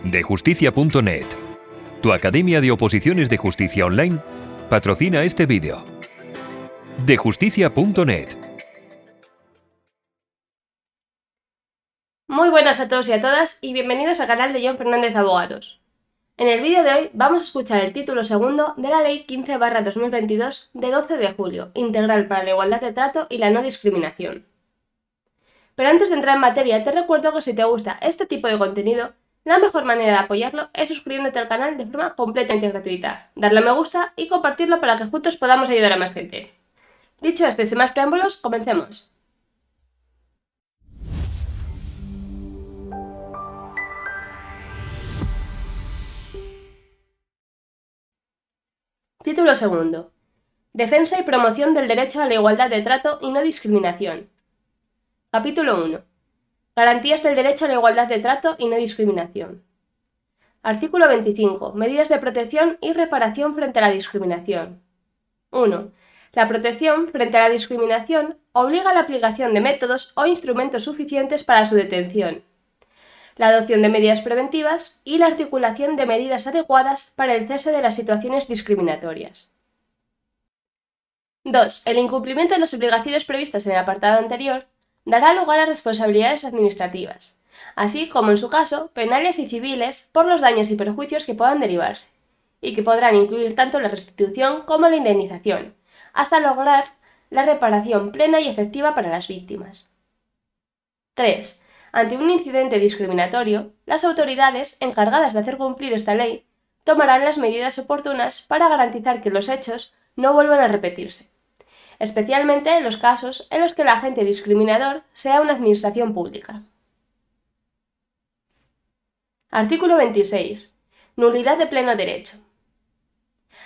Dejusticia.net, tu academia de oposiciones de justicia online, patrocina este vídeo. Dejusticia.net. Muy buenas a todos y a todas y bienvenidos al canal de John Fernández Abogados. En el vídeo de hoy vamos a escuchar el título segundo de la Ley 15/2022 de 12 de julio, integral para la igualdad de trato y la no discriminación. Pero antes de entrar en materia, te recuerdo que si te gusta este tipo de contenido, la mejor manera de apoyarlo es suscribiéndote al canal de forma completamente gratuita, darle a me gusta y compartirlo para que juntos podamos ayudar a más gente. Dicho esto y sin más preámbulos, comencemos. Título segundo. Defensa y promoción del derecho a la igualdad de trato y no discriminación. Capítulo 1. Garantías del derecho a la igualdad de trato y no discriminación. Artículo 25. Medidas de protección y reparación frente a la discriminación. 1. La protección frente a la discriminación obliga a la aplicación de métodos o instrumentos suficientes para su detención, la adopción de medidas preventivas y la articulación de medidas adecuadas para el cese de las situaciones discriminatorias. 2. El incumplimiento de las obligaciones previstas en el apartado anterior dará lugar a responsabilidades administrativas, así como en su caso penales y civiles por los daños y perjuicios que puedan derivarse, y que podrán incluir tanto la restitución como la indemnización, hasta lograr la reparación plena y efectiva para las víctimas. 3. Ante un incidente discriminatorio, las autoridades encargadas de hacer cumplir esta ley tomarán las medidas oportunas para garantizar que los hechos no vuelvan a repetirse, especialmente en los casos en los que el agente discriminador sea una administración pública. Artículo 26. Nulidad de pleno derecho.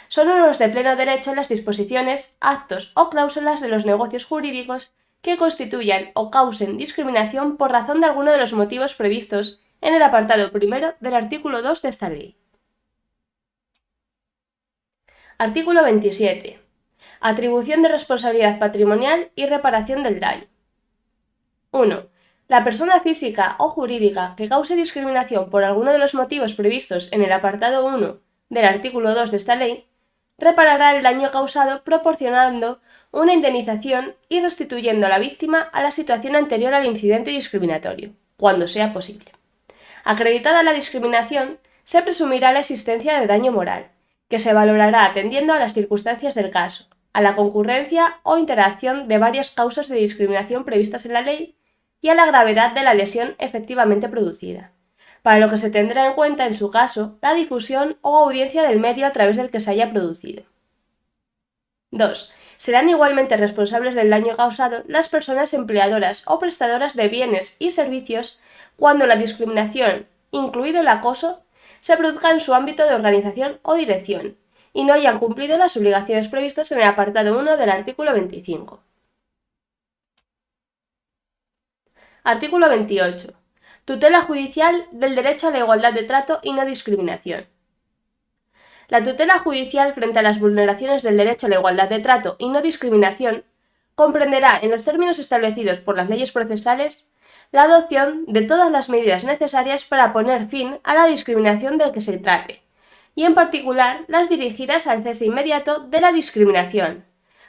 Son nulos de pleno derecho las disposiciones, actos o cláusulas de los negocios jurídicos que constituyan o causen discriminación por razón de alguno de los motivos previstos en el apartado primero del artículo 2 de esta ley. Artículo 27. Atribución de responsabilidad patrimonial y reparación del daño. 1. La persona física o jurídica que cause discriminación por alguno de los motivos previstos en el apartado 1 del artículo 2 de esta ley reparará el daño causado proporcionando una indemnización y restituyendo a la víctima a la situación anterior al incidente discriminatorio, cuando sea posible. Acreditada la discriminación, se presumirá la existencia de daño moral, que se valorará atendiendo a las circunstancias del caso, a la concurrencia o interacción de varias causas de discriminación previstas en la ley y a la gravedad de la lesión efectivamente producida, para lo que se tendrá en cuenta, en su caso, la difusión o audiencia del medio a través del que se haya producido. 2. Serán igualmente responsables del daño causado las personas empleadoras o prestadoras de bienes y servicios cuando la discriminación, incluido el acoso, se produzca en su ámbito de organización o dirección y no hayan cumplido las obligaciones previstas en el apartado 1 del artículo 25. Artículo 28. Tutela judicial del derecho a la igualdad de trato y no discriminación. La tutela judicial frente a las vulneraciones del derecho a la igualdad de trato y no discriminación comprenderá, en los términos establecidos por las leyes procesales, la adopción de todas las medidas necesarias para poner fin a la discriminación del que se trate, y en particular las dirigidas al cese inmediato de la discriminación,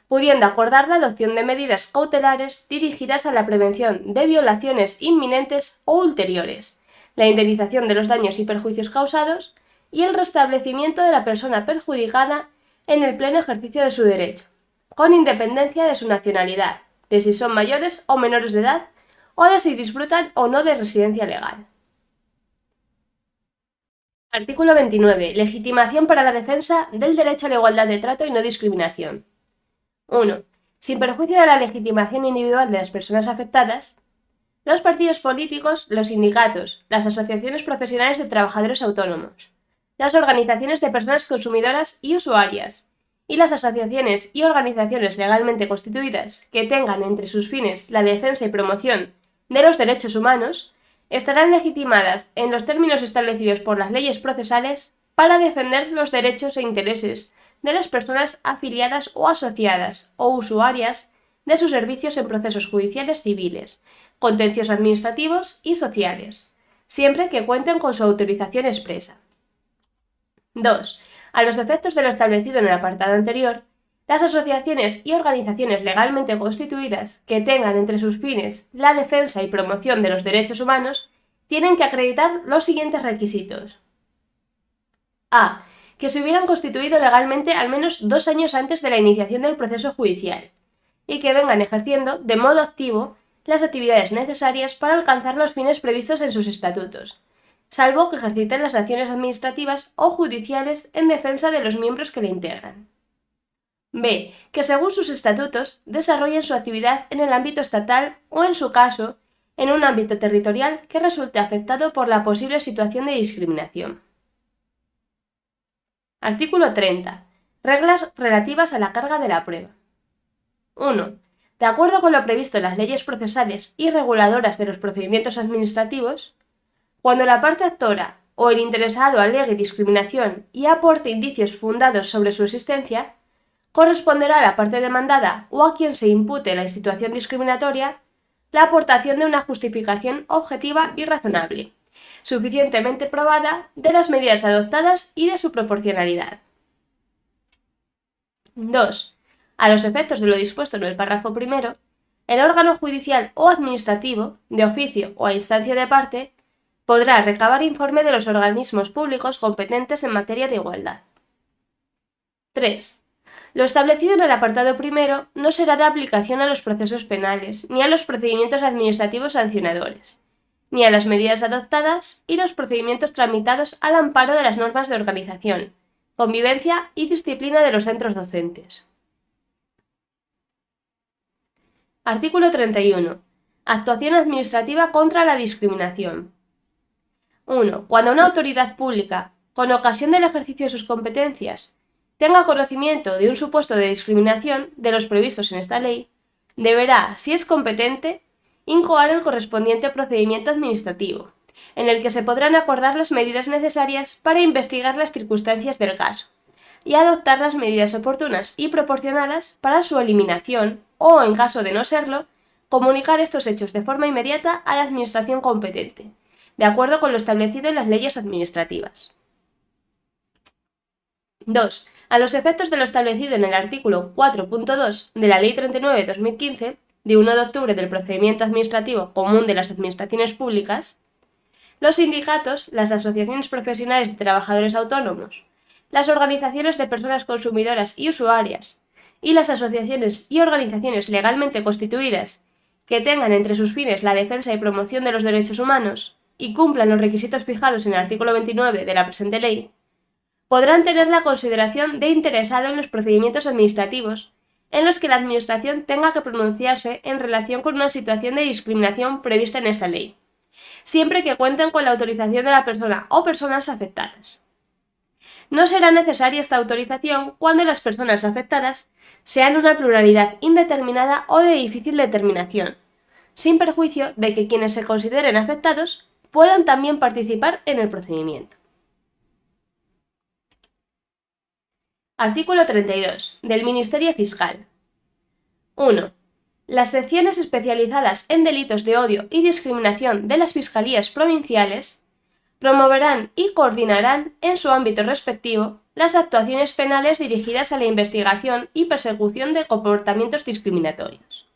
pudiendo acordar la adopción de medidas cautelares dirigidas a la prevención de violaciones inminentes o ulteriores, la indemnización de los daños y perjuicios causados y el restablecimiento de la persona perjudicada en el pleno ejercicio de su derecho, con independencia de su nacionalidad, de si son mayores o menores de edad o de si disfrutan o no de residencia legal. Artículo 29. Legitimación para la defensa del derecho a la igualdad de trato y no discriminación. 1. Sin perjuicio de la legitimación individual de las personas afectadas, los partidos políticos, los sindicatos, las asociaciones profesionales de trabajadores autónomos, las organizaciones de personas consumidoras y usuarias, y las asociaciones y organizaciones legalmente constituidas que tengan entre sus fines la defensa y promoción de los derechos humanos, estarán legitimadas en los términos establecidos por las leyes procesales para defender los derechos e intereses de las personas afiliadas o asociadas o usuarias de sus servicios en procesos judiciales civiles, contenciosos administrativos y sociales, siempre que cuenten con su autorización expresa. 2. A los efectos de lo establecido en el apartado anterior, las asociaciones y organizaciones legalmente constituidas que tengan entre sus fines la defensa y promoción de los derechos humanos tienen que acreditar los siguientes requisitos. A. Que se hubieran constituido legalmente al menos 2 años antes de la iniciación del proceso judicial y que vengan ejerciendo de modo activo las actividades necesarias para alcanzar los fines previstos en sus estatutos, salvo que ejerciten las acciones administrativas o judiciales en defensa de los miembros que le integran. B. Que según sus estatutos desarrollen su actividad en el ámbito estatal o, en su caso, en un ámbito territorial que resulte afectado por la posible situación de discriminación. Artículo 30. Reglas relativas a la carga de la prueba. 1. De acuerdo con lo previsto en las leyes procesales y reguladoras de los procedimientos administrativos, cuando la parte actora o el interesado alegue discriminación y aporte indicios fundados sobre su existencia, corresponderá a la parte demandada o a quien se impute la situación discriminatoria la aportación de una justificación objetiva y razonable, suficientemente probada de las medidas adoptadas y de su proporcionalidad. 2. A los efectos de lo dispuesto en el párrafo primero, el órgano judicial o administrativo, de oficio o a instancia de parte, podrá recabar informe de los organismos públicos competentes en materia de igualdad. 3. Lo establecido en el apartado primero no será de aplicación a los procesos penales, ni a los procedimientos administrativos sancionadores, ni a las medidas adoptadas y los procedimientos tramitados al amparo de las normas de organización, convivencia y disciplina de los centros docentes. Artículo 31. Actuación administrativa contra la discriminación. 1. Cuando una autoridad pública, con ocasión del ejercicio de sus competencias, tenga conocimiento de un supuesto de discriminación de los previstos en esta ley, deberá, si es competente, incoar el correspondiente procedimiento administrativo, en el que se podrán acordar las medidas necesarias para investigar las circunstancias del caso y adoptar las medidas oportunas y proporcionadas para su eliminación o, en caso de no serlo, comunicar estos hechos de forma inmediata a la administración competente, de acuerdo con lo establecido en las leyes administrativas. 2. A los efectos de lo establecido en el artículo 4.2 de la Ley 39/2015, de 1 de octubre del Procedimiento Administrativo Común de las Administraciones Públicas, los sindicatos, las asociaciones profesionales de trabajadores autónomos, las organizaciones de personas consumidoras y usuarias, y las asociaciones y organizaciones legalmente constituidas que tengan entre sus fines la defensa y promoción de los derechos humanos y cumplan los requisitos fijados en el artículo 29 de la presente ley, podrán tener la consideración de interesado en los procedimientos administrativos en los que la Administración tenga que pronunciarse en relación con una situación de discriminación prevista en esta ley, siempre que cuenten con la autorización de la persona o personas afectadas. No será necesaria esta autorización cuando las personas afectadas sean una pluralidad indeterminada o de difícil determinación, sin perjuicio de que quienes se consideren afectados puedan también participar en el procedimiento. Artículo 32. Del Ministerio Fiscal. 1. Las secciones especializadas en delitos de odio y discriminación de las Fiscalías provinciales promoverán y coordinarán en su ámbito respectivo las actuaciones penales dirigidas a la investigación y persecución de comportamientos discriminatorios.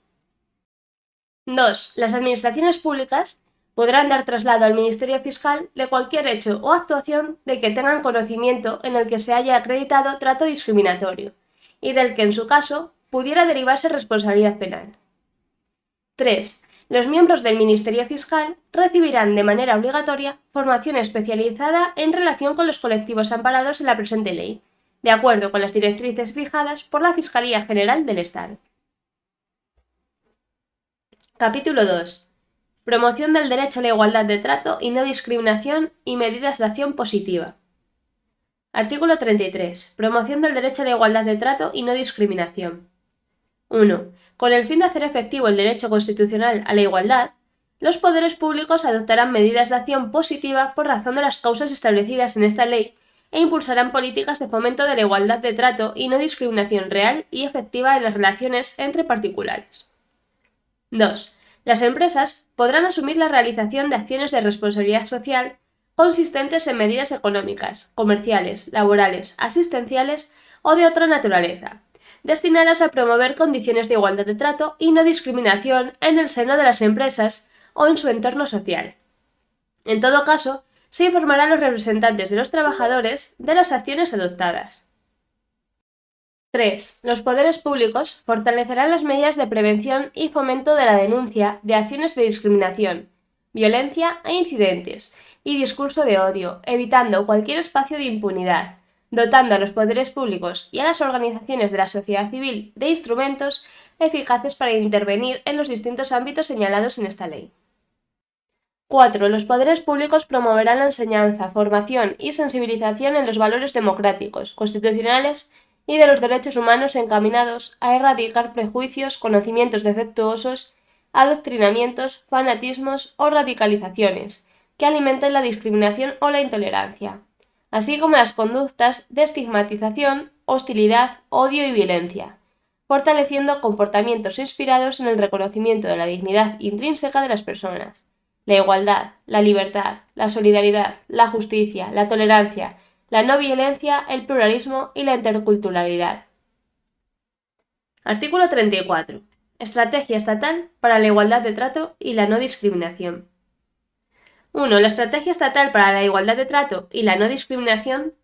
2. Las administraciones públicas podrán dar traslado al Ministerio Fiscal de cualquier hecho o actuación de que tengan conocimiento en el que se haya acreditado trato discriminatorio y del que, en su caso, pudiera derivarse responsabilidad penal. 3. Los miembros del Ministerio Fiscal recibirán de manera obligatoria formación especializada en relación con los colectivos amparados en la presente ley, de acuerdo con las directrices fijadas por la Fiscalía General del Estado. Capítulo 2. Promoción del derecho a la igualdad de trato y no discriminación y medidas de acción positiva. Artículo 33. Promoción del derecho a la igualdad de trato y no discriminación. 1. Con el fin de hacer efectivo el derecho constitucional a la igualdad, los poderes públicos adoptarán medidas de acción positiva por razón de las causas establecidas en esta ley e impulsarán políticas de fomento de la igualdad de trato y no discriminación real y efectiva en las relaciones entre particulares. 2. Las empresas podrán asumir la realización de acciones de responsabilidad social consistentes en medidas económicas, comerciales, laborales, asistenciales o de otra naturaleza, destinadas a promover condiciones de igualdad de trato y no discriminación en el seno de las empresas o en su entorno social. En todo caso, se informará a los representantes de los trabajadores de las acciones adoptadas. 3. Los poderes públicos fortalecerán las medidas de prevención y fomento de la denuncia de acciones de discriminación, violencia e incidentes y discurso de odio, evitando cualquier espacio de impunidad, dotando a los poderes públicos y a las organizaciones de la sociedad civil de instrumentos eficaces para intervenir en los distintos ámbitos señalados en esta ley. 4. Los poderes públicos promoverán la enseñanza, formación y sensibilización en los valores democráticos, constitucionales y de los derechos humanos encaminados a erradicar prejuicios, conocimientos defectuosos, adoctrinamientos, fanatismos o radicalizaciones que alimenten la discriminación o la intolerancia, así como las conductas de estigmatización, hostilidad, odio y violencia, fortaleciendo comportamientos inspirados en el reconocimiento de la dignidad intrínseca de las personas, la igualdad, la libertad, la solidaridad, la justicia, la tolerancia, la no violencia, el pluralismo y la interculturalidad. Artículo 34. Estrategia estatal para la igualdad de trato y la no discriminación. 1. La Estrategia Estatal para la Igualdad de Trato y la No Discriminación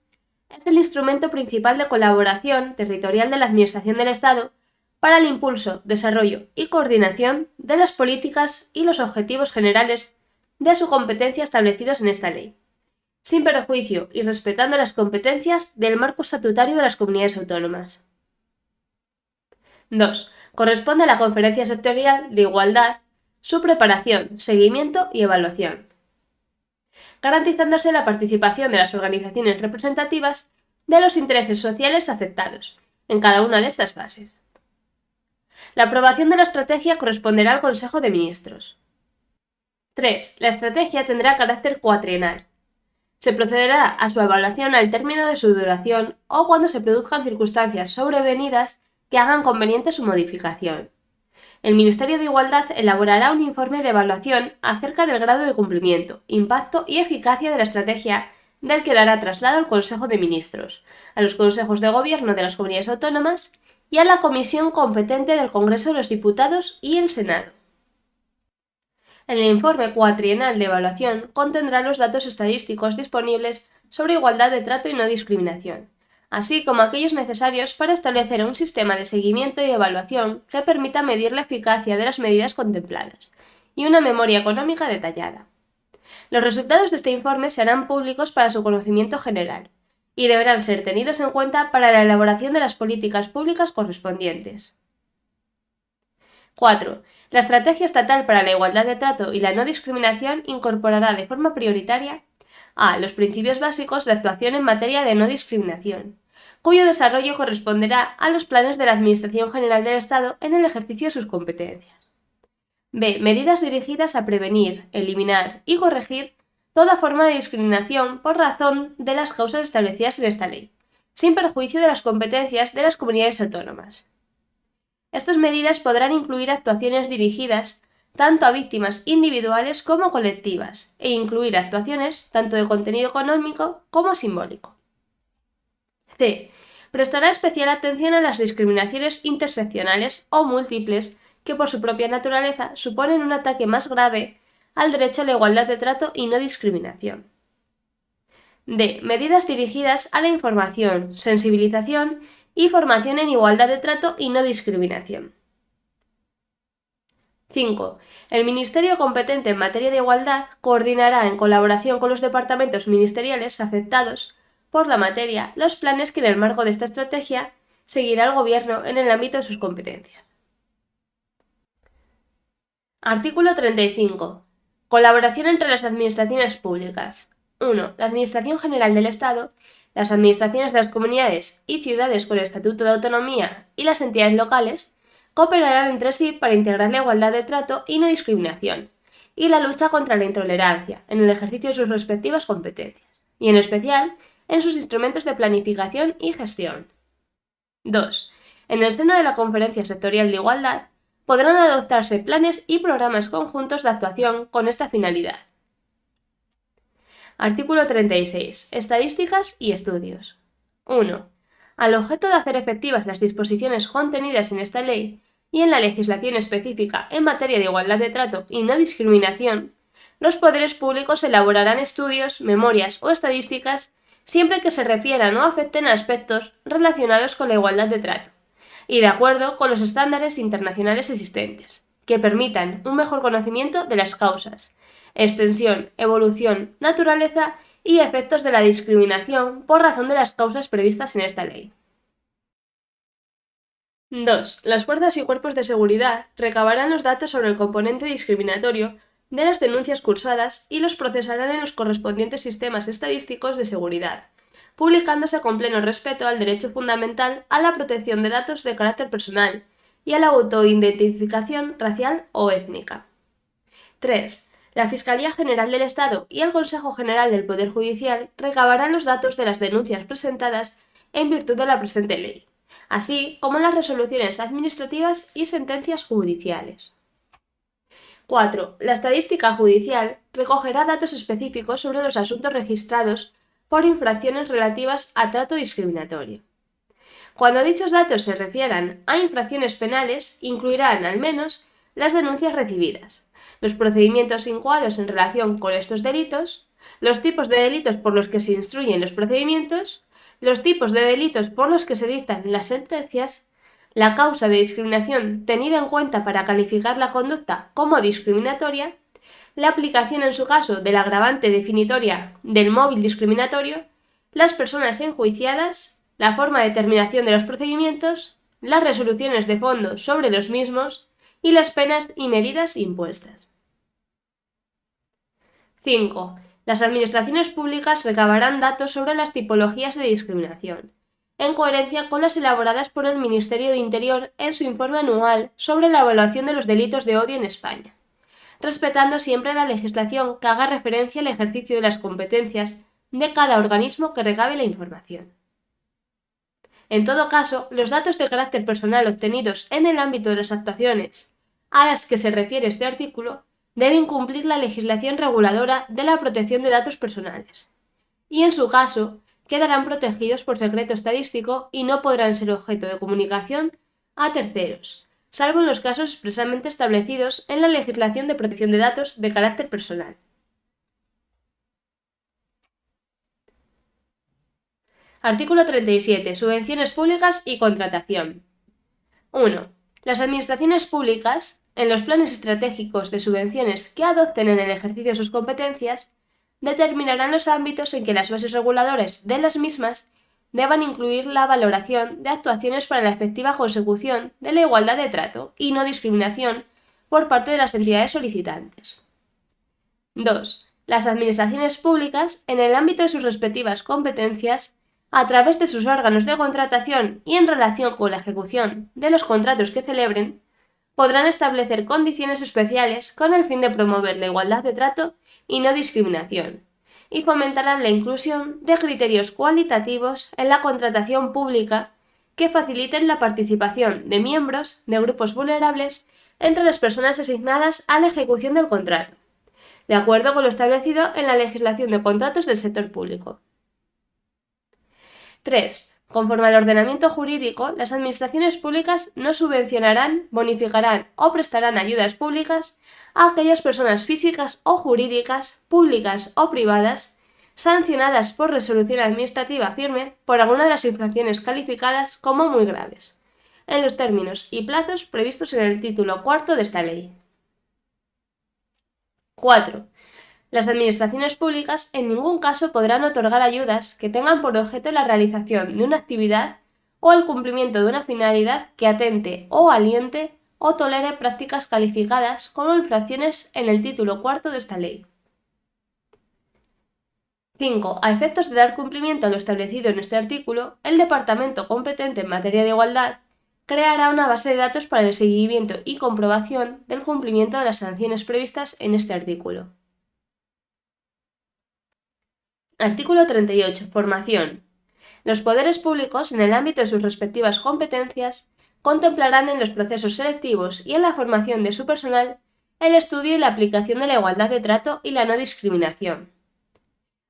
es el instrumento principal de colaboración territorial de la Administración del Estado para el impulso, desarrollo y coordinación de las políticas y los objetivos generales de su competencia establecidos en esta ley, sin perjuicio y respetando las competencias del marco estatutario de las comunidades autónomas. 2. Corresponde a la Conferencia Sectorial de Igualdad su preparación, seguimiento y evaluación, garantizándose la participación de las organizaciones representativas de los intereses sociales afectados en cada una de estas fases. La aprobación de la estrategia corresponderá al Consejo de Ministros. 3. La estrategia tendrá carácter cuatrienal. Se procederá a su evaluación al término de su duración o cuando se produzcan circunstancias sobrevenidas que hagan conveniente su modificación. El Ministerio de Igualdad elaborará un informe de evaluación acerca del grado de cumplimiento, impacto y eficacia de la estrategia, del que dará traslado al Consejo de Ministros, a los consejos de gobierno de las comunidades autónomas y a la comisión competente del Congreso de los Diputados y el Senado. El informe cuatrienal de evaluación contendrá los datos estadísticos disponibles sobre igualdad de trato y no discriminación, así como aquellos necesarios para establecer un sistema de seguimiento y evaluación que permita medir la eficacia de las medidas contempladas, y una memoria económica detallada. Los resultados de este informe se harán públicos para su conocimiento general, y deberán ser tenidos en cuenta para la elaboración de las políticas públicas correspondientes. 4. La Estrategia Estatal para la Igualdad de Trato y la No Discriminación incorporará de forma prioritaria a los principios básicos de actuación en materia de no discriminación, cuyo desarrollo corresponderá a los planes de la Administración General del Estado en el ejercicio de sus competencias. B. Medidas dirigidas a prevenir, eliminar y corregir toda forma de discriminación por razón de las causas establecidas en esta ley, sin perjuicio de las competencias de las comunidades autónomas. Estas medidas podrán incluir actuaciones dirigidas tanto a víctimas individuales como colectivas, e incluir actuaciones tanto de contenido económico como simbólico. C. Prestará especial atención a las discriminaciones interseccionales o múltiples que por su propia naturaleza suponen un ataque más grave al derecho a la igualdad de trato y no discriminación. D. Medidas dirigidas a la información, sensibilización y formación en igualdad de trato y no discriminación. 5. El Ministerio competente en materia de igualdad coordinará en colaboración con los departamentos ministeriales afectados por la materia los planes que en el marco de esta estrategia seguirá el Gobierno en el ámbito de sus competencias. Artículo 35. Colaboración entre las administraciones públicas. 1. La Administración General del Estado, las administraciones de las comunidades y ciudades con estatuto de autonomía y las entidades locales cooperarán entre sí para integrar la igualdad de trato y no discriminación, y la lucha contra la intolerancia en el ejercicio de sus respectivas competencias, y en especial en sus instrumentos de planificación y gestión. 2. En el seno de la Conferencia Sectorial de Igualdad, podrán adoptarse planes y programas conjuntos de actuación con esta finalidad. Artículo 36. Estadísticas y estudios. 1. Al objeto de hacer efectivas las disposiciones contenidas en esta ley y en la legislación específica en materia de igualdad de trato y no discriminación, los poderes públicos elaborarán estudios, memorias o estadísticas siempre que se refieran o afecten a aspectos relacionados con la igualdad de trato y de acuerdo con los estándares internacionales existentes, que permitan un mejor conocimiento de las causas, extensión, evolución, naturaleza y efectos de la discriminación por razón de las causas previstas en esta ley. 2. Las fuerzas y cuerpos de seguridad recabarán los datos sobre el componente discriminatorio de las denuncias cursadas y los procesarán en los correspondientes sistemas estadísticos de seguridad, publicándose con pleno respeto al derecho fundamental a la protección de datos de carácter personal y a la autoidentificación racial o étnica. 3. La Fiscalía General del Estado y el Consejo General del Poder Judicial recabarán los datos de las denuncias presentadas en virtud de la presente ley, así como las resoluciones administrativas y sentencias judiciales. 4. La estadística judicial recogerá datos específicos sobre los asuntos registrados por infracciones relativas a trato discriminatorio. Cuando dichos datos se refieran a infracciones penales, incluirán al menos las denuncias recibidas, los procedimientos incoados en relación con estos delitos, los tipos de delitos por los que se instruyen los procedimientos, los tipos de delitos por los que se dictan las sentencias, la causa de discriminación tenida en cuenta para calificar la conducta como discriminatoria, la aplicación en su caso del agravante definitoria del móvil discriminatorio, las personas enjuiciadas, la forma de terminación de los procedimientos, las resoluciones de fondo sobre los mismos y las penas y medidas impuestas. 5. Las administraciones públicas recabarán datos sobre las tipologías de discriminación, en coherencia con las elaboradas por el Ministerio de Interior en su informe anual sobre la evaluación de los delitos de odio en España, respetando siempre la legislación que haga referencia al ejercicio de las competencias de cada organismo que recabe la información. En todo caso, los datos de carácter personal obtenidos en el ámbito de las actuaciones a las que se refiere este artículo deben cumplir la legislación reguladora de la protección de datos personales, y en su caso quedarán protegidos por secreto estadístico y no podrán ser objeto de comunicación a terceros, salvo en los casos expresamente establecidos en la legislación de protección de datos de carácter personal. Artículo 37. Subvenciones públicas y contratación. 1. Las administraciones públicas, en los planes estratégicos de subvenciones que adopten en el ejercicio de sus competencias, determinarán los ámbitos en que las bases reguladoras de las mismas deban incluir la valoración de actuaciones para la efectiva consecución de la igualdad de trato y no discriminación por parte de las entidades solicitantes. 2. Las administraciones públicas, en el ámbito de sus respectivas competencias, a través de sus órganos de contratación y en relación con la ejecución de los contratos que celebren, podrán establecer condiciones especiales con el fin de promover la igualdad de trato y no discriminación, y fomentarán la inclusión de criterios cualitativos en la contratación pública que faciliten la participación de miembros de grupos vulnerables entre las personas asignadas a la ejecución del contrato, de acuerdo con lo establecido en la legislación de contratos del sector público. 3. Conforme al ordenamiento jurídico, las administraciones públicas no subvencionarán, bonificarán o prestarán ayudas públicas a aquellas personas físicas o jurídicas, públicas o privadas, sancionadas por resolución administrativa firme por alguna de las infracciones calificadas como muy graves, en los términos y plazos previstos en el título cuarto de esta ley. 4. Las administraciones públicas en ningún caso podrán otorgar ayudas que tengan por objeto la realización de una actividad o el cumplimiento de una finalidad que atente o aliente o tolere prácticas calificadas como infracciones en el título cuarto de esta ley. 5. A efectos de dar cumplimiento a lo establecido en este artículo, el departamento competente en materia de igualdad creará una base de datos para el seguimiento y comprobación del cumplimiento de las sanciones previstas en este artículo. Artículo 38. Formación. Los poderes públicos, en el ámbito de sus respectivas competencias, contemplarán en los procesos selectivos y en la formación de su personal el estudio y la aplicación de la igualdad de trato y la no discriminación.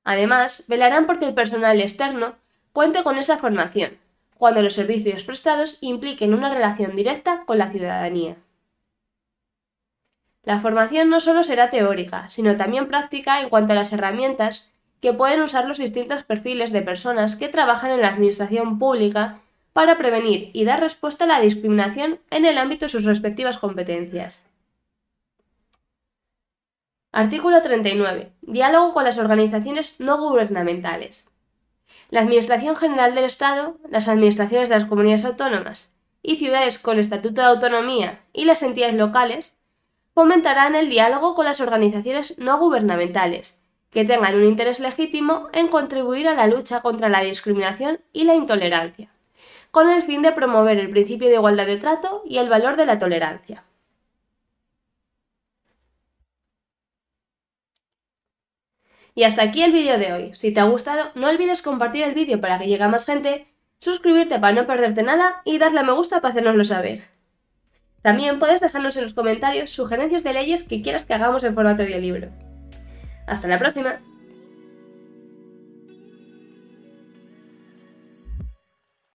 Además, velarán porque el personal externo cuente con esa formación, cuando los servicios prestados impliquen una relación directa con la ciudadanía. La formación no solo será teórica, sino también práctica en cuanto a las herramientas que pueden usar los distintos perfiles de personas que trabajan en la administración pública para prevenir y dar respuesta a la discriminación en el ámbito de sus respectivas competencias. Artículo 39. Diálogo con las organizaciones no gubernamentales. La Administración General del Estado, las administraciones de las comunidades autónomas y ciudades con estatuto de autonomía y las entidades locales fomentarán el diálogo con las organizaciones no gubernamentales, que tengan un interés legítimo en contribuir a la lucha contra la discriminación y la intolerancia, con el fin de promover el principio de igualdad de trato y el valor de la tolerancia. Y hasta aquí el vídeo de hoy. Si te ha gustado, no olvides compartir el vídeo para que llegue a más gente, suscribirte para no perderte nada y darle a me gusta para hacérnoslo saber. También puedes dejarnos en los comentarios sugerencias de leyes que quieras que hagamos en formato audiolibro. ¡Hasta la próxima!